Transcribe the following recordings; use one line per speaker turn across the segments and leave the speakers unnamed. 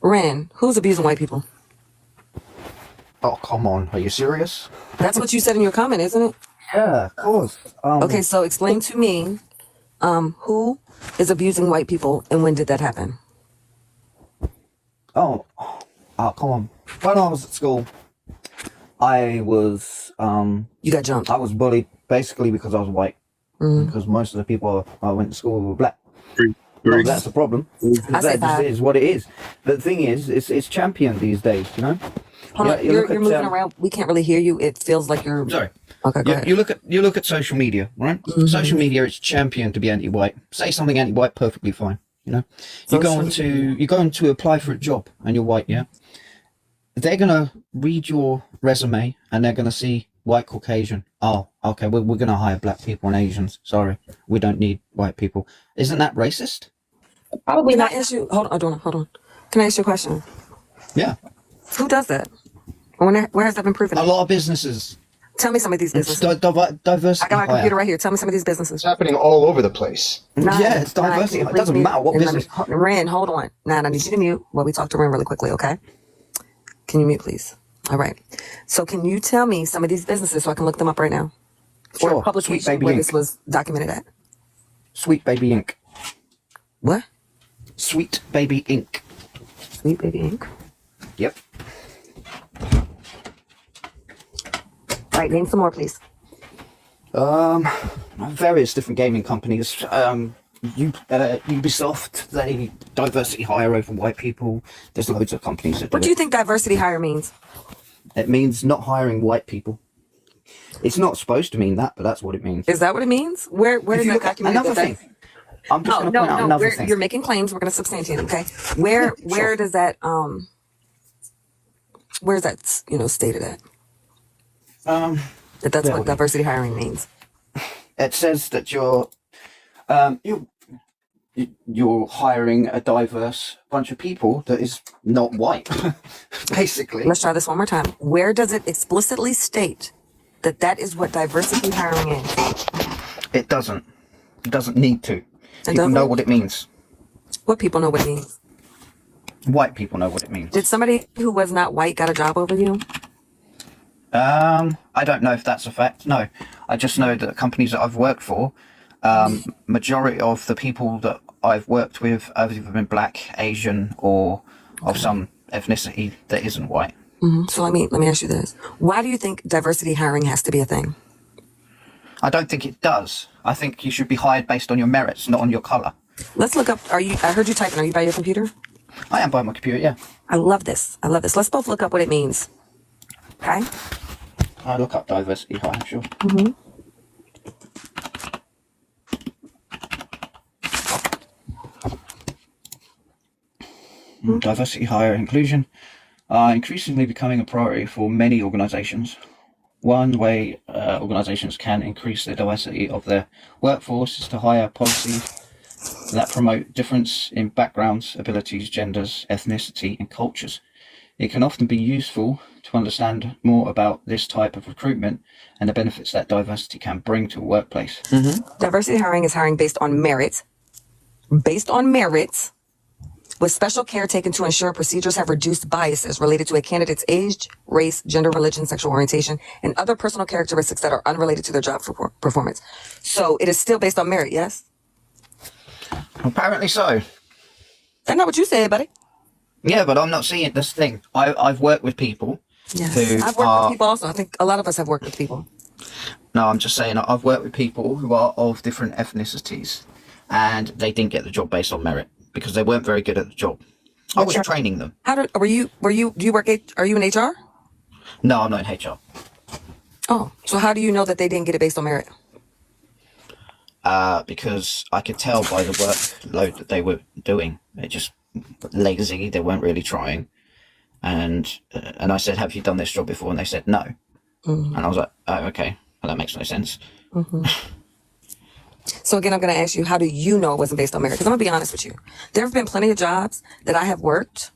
Ren, who's abusing white people?
Oh, come on. Are you serious?
That's what you said in your comment, isn't it?
Yeah, of course.
Okay, so explain to me, who is abusing white people and when did that happen?
Oh, come on. When I was at school, I was
You got jumped.
I was bullied basically because I was white. Because most of the people I went to school were black. Not that's the problem.
I say
That just
five.
is what it is. But the thing is, it's championed these days, you know?
Hold on,
You
you're
look at,
moving around. We can't really hear you. It feels like you're.
Sorry.
Okay, go ahead.
You look at social media, right? Social media is championed to be anti-white. Say something anti-white, perfectly fine. You know, you go on to apply for a job and you're white, yeah. They're gonna read your resume and they're gonna see white Caucasian. Oh, okay, we're gonna hire black people and Asians. Sorry, we don't need white people. Isn't that racist?
Probably not. Can I ask you? Hold on. Can I ask you a question?
Yeah,
Who does that? Where has that been proven?
a lot of businesses.
Tell me some of these
It's
businesses.
diversity.
I got my
hire.
computer right here. Tell me some of these businesses.
It's happening all over the place.
Yeah, it's diversity. It doesn't matter what business.
Ren, hold on. Now, I need you to mute while we talk to Ren really quickly, okay? Can you mute, please? All right. So can you tell me some of these businesses so I can look them up right now?
Sure.
Or
Sweet
publication
Baby
where
Inc.
this was documented at.
Sweet Baby Inc.
What?
Sweet Baby Inc.
Sweet Baby Inc.
Yep.
All right, name some more, please.
Various different gaming companies. Ubisoft, they diversity hire over white people. There's loads of companies that do
What do you think diversity hire means?
It means not hiring white people. It's not supposed to mean that, but that's what it means.
Is that what it means? Where
If
is
you
that
look at
documented?
another thing, I'm just going to point out another thing.
You're making claims. We're going to substantiate them, okay? Where does that where's that stated at? That's what diversity hiring means.
It says that you're hiring a diverse bunch of people that is not white, basically.
Let's try this one more time. Where does it explicitly state that is what diversity hiring is?
It doesn't. It doesn't need to. People
doesn't?
know what it means.
What people know what it means?
White people know what it means.
Did somebody who was not white got a job over you?
I don't know if that's a fact. No, I just know that companies that I've worked for, majority of the people that I've worked with have either been black, Asian, or of some ethnicity that isn't white.
So let me ask you this: why do you think diversity hiring has to be a thing?
I don't think it does. I think you should be hired based on your merits, not on your color.
Let's look up. I heard you typing. Are you by your computer?
I am by my computer, yeah.
I love this. Let's both look up what it means. Okay.
I look up diversity hire, sure. Diversity hire inclusion are increasingly becoming a priority for many organizations. One way organizations can increase the diversity of their workforce is to hire policies that promote difference in backgrounds, abilities, genders, ethnicity, and cultures. It can often be useful to understand more about this type of recruitment and the benefits that diversity can bring to a workplace.
Diversity hiring is hiring based on merit, with special care taken to ensure procedures have reduced biases related to a candidate's age, race, gender, religion, sexual orientation, and other personal characteristics that are unrelated to their job performance. So it is still based on merit, yes?
Apparently so.
That's not what you said, buddy.
Yeah, but I'm not seeing this thing. I've worked with people
Yes.
who
I've worked with people also. I think a lot of us have worked with people.
No, I'm just saying I've worked with people who are of different ethnicities and they didn't get the job based on merit because they weren't very good at the job. I was training them.
Do you work, are you in HR?
No, I'm not in HR.
Oh, so how do you know that they didn't get it based on merit?
Because I could tell by the workload that they were doing. They're just lazy. They weren't really trying. And I said, have you done this job before? And they said, no. And I was like, oh, okay. Well, that makes no sense.
So again, I'm going to ask you, how do you know it wasn't based on merit? Because I'm going to be honest with you. There have been plenty of jobs that I have worked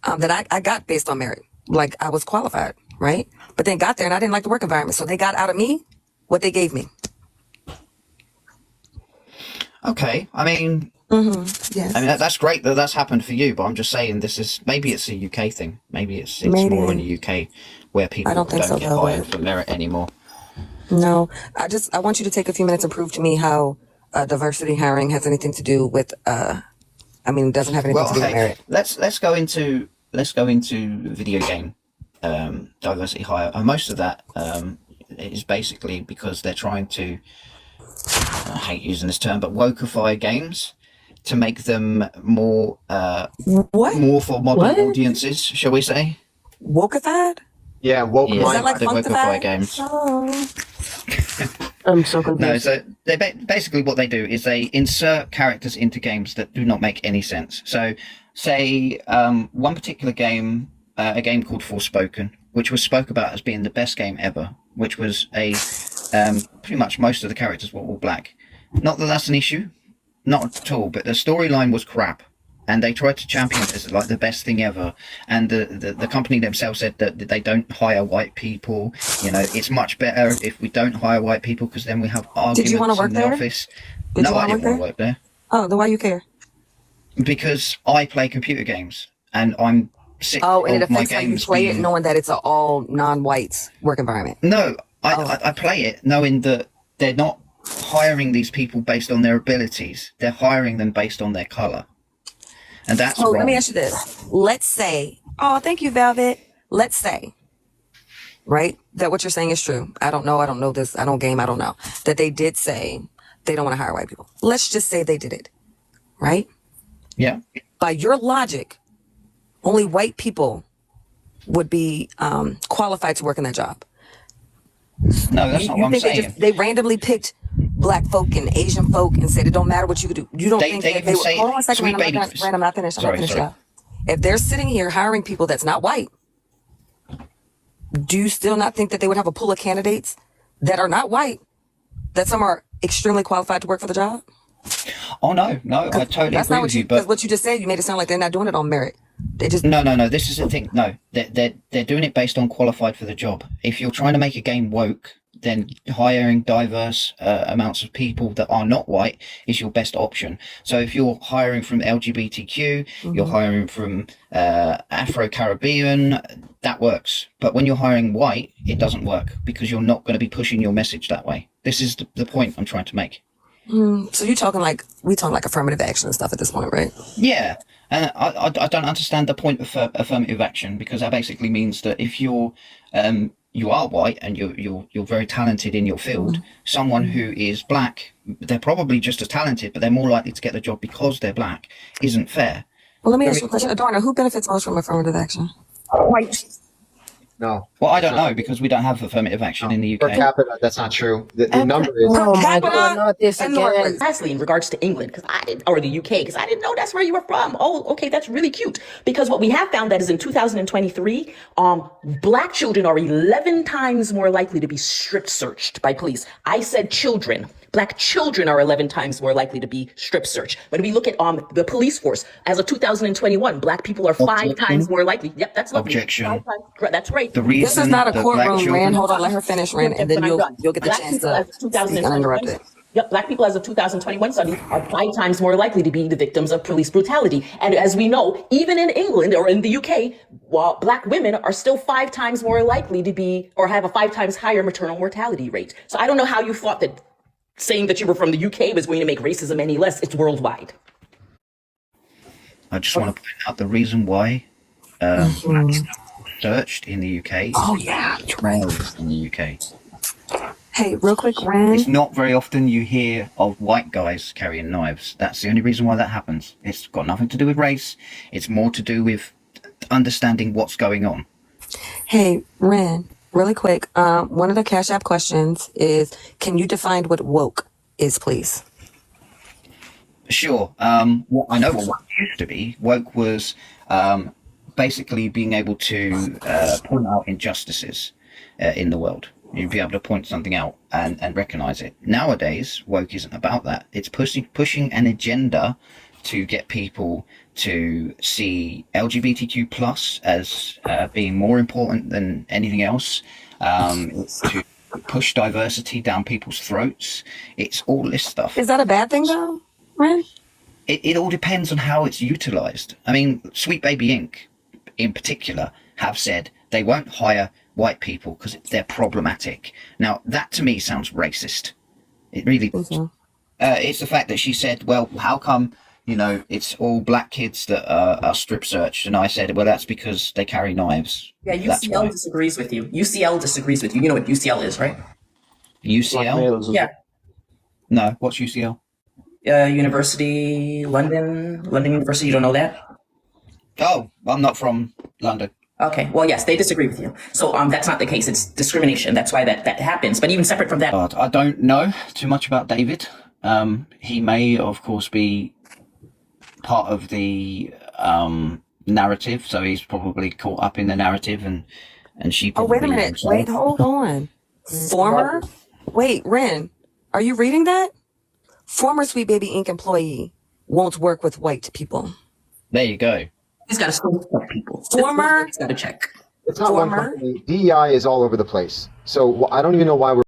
that I got based on merit. Like I was qualified, right? But then got there and I didn't like the work environment. So they got out of me what they gave me.
Okay, I mean,
Yes.
that's great that that's happened for you, but I'm just saying this is maybe it's a UK thing. Maybe it's more in
Maybe.
the UK where
I
people
don't think
don't
so,
get
though,
hired
but
for merit anymore.
no. I want you to take a few minutes and prove to me how diversity hiring has anything to do with, it doesn't have anything
Well,
to do with
okay,
merit.
let's go into video game diversity hire, and most of that is basically because they're trying to, I hate using this term, but wokeify games to make them
What?
more for modern
What?
audiences, shall we say?
Wokeified?
Yeah, woke
Yeah,
Is that like
mind.
they wokeify
funkified?
games.
Oh.
I'm so
No,
confused.
so basically what they do is they insert characters into games that do not make any sense. So, say one particular game, a game called Forspoken, which was spoke about as being the best game ever, which was pretty much most of the characters were all black. Not that that's an issue, not at all, but the storyline was crap. And they tried to champion it as like the best thing ever. And the company themselves said that they don't hire white people. You know, it's much better if we don't hire white people because then we have
Did you want to
arguments
work
in the
there?
office.
Did
No,
you
I
want to
didn't
work
want to
there?
work there
Oh, then why you care?
because I play computer games and I'm sick
Oh, and it
of my
affects how you
games
play it,
being.
knowing that it's an all non-white work environment.
No,
Oh.
I play it knowing that they're not hiring these people based on their abilities. They're hiring them based on their color. And that's
So let me
wrong.
ask you this. Let's say, oh, thank you, Velvet. Let's say, right, that what you're saying is true. I don't know. I don't know this. I don't game. I don't know. That they did say they don't want to hire white people. Let's just say they did it, right?
Yeah.
By your logic, only white people would be qualified to work in that job.
No, that's
You,
not
you
what I'm
think
saying.
they randomly picked black folk and Asian folk and said it don't matter what you could do? You don't
They
think
they
that
even
they were,
say
hold on a second,
sweet
Rand,
baby.
I'm not finished. I'm not
Sorry,
finished,
sorry.
y'all. If they're sitting here hiring people that's not white, do you still not think that they would have a pool of candidates that are not white, that some are extremely qualified to work for the job?
Oh no, I totally
That's
agree
not
with
what
you.
because
But
what you just said, you made it sound like they're not doing it on merit. They just,
no. This is the thing. No, they're doing it based on qualified for the job. If you're trying to make a game woke, then hiring diverse amounts of people that are not white is your best option. So if you're hiring from LGBTQ, you're hiring from Afro-Caribbean, that works. But when you're hiring white, it doesn't work because you're not going to be pushing your message that way. This is the point I'm trying to make.
so you talking like, we talking like affirmative action and stuff at this point, right?
Yeah, and I don't understand the point of affirmative action because that basically means that if you are white and you're very talented in your field, someone who is black, they're probably just as talented, but they're more likely to get the job because they're black, isn't fair.
Well, let me ask you a question. Adorna, who benefits most from affirmative action?
No.
Well, I don't know because we don't have affirmative action in the
Per
UK.
capita, that's not true. The number is.
Oh my
capita
God, not this
and
again.
Northwest.
Lastly, in regards to England, because I didn't, or the UK, because I didn't know that's where you were from. Oh, okay, that's really cute. Because what we have found that is in 2023, black children are 11 times more likely to be strip searched by police. I said children. Black children are 11 times more likely to be strip searched. When we look at the police force, as of 2021, black people are 5 times more likely. Yep, that's lovely.
Objection.
5 times, correct, that's right.
The
This
reason
is not a
that black
courtroom,
children.
Rand. Hold on, let her finish, Rand, and then
When I'm done.
you'll get the
Black
chance
people
to
as of
speak
2021
uninterrupted.
Yep, black people as of 2021 study are 5 times more likely to be the victims of police brutality. And as we know, even in England or in the UK, while black women are still 5 times more likely to be or have a 5 times higher maternal mortality rate. So I don't know how you thought that saying that you were from the UK was going to make racism any less. It's worldwide.
I just want to point out the reason why blacks are searched in the UK.
Oh, yeah, right.
In the UK.
Hey, real quick,
It's
Rand.
not very often you hear of white guys carrying knives. That's the only reason why that happens. It's got nothing to do with race. It's more to do with understanding what's going on.
Hey, Rand, really quick. One of the Cash App questions is, can you define what woke is, please?
Sure. What I know what woke used to be. Woke was basically being able to point out injustices in the world. You'd be able to point something out and recognize it. Nowadays, woke isn't about that. It's pushing an agenda to get people to see LGBTQ plus as being more important than anything else. It's to push diversity down people's throats. It's all this stuff.
Is that a bad thing, though? Ren?
It all depends on how it's utilized. I mean, Sweet Baby Inc. in particular have said they won't hire white people because they're problematic. Now, that to me sounds racist. It really does. It's the fact that she said, well, how come, it's all black kids that are strip searched? And I said, well, that's because they carry knives.
Yeah,
That's
UCL
why.
disagrees with you. UCL disagrees with you. You know what UCL is, right?
UCL?
Males.
Yeah.
No, what's UCL?
University, London University. You don't know that?
Oh, I'm not from London.
Okay. Well, yes, they disagree with you. So that's not the case. It's discrimination. That's why that happens. But even separate from that,
But I don't know too much about David. He may, of course, be part of the narrative, so he's probably caught up in the narrative, and she.
Oh, wait a
probably
minute.
himself.
Wait, hold on. Former? Wait, Ren, are you reading that? Former Sweet Baby Inc. employee won't work with white people.
There you go.
he's got to still check people.
Former-
He's got to check.
It's not one
Former-
company. DEI is all over the place. So I don't even know why we're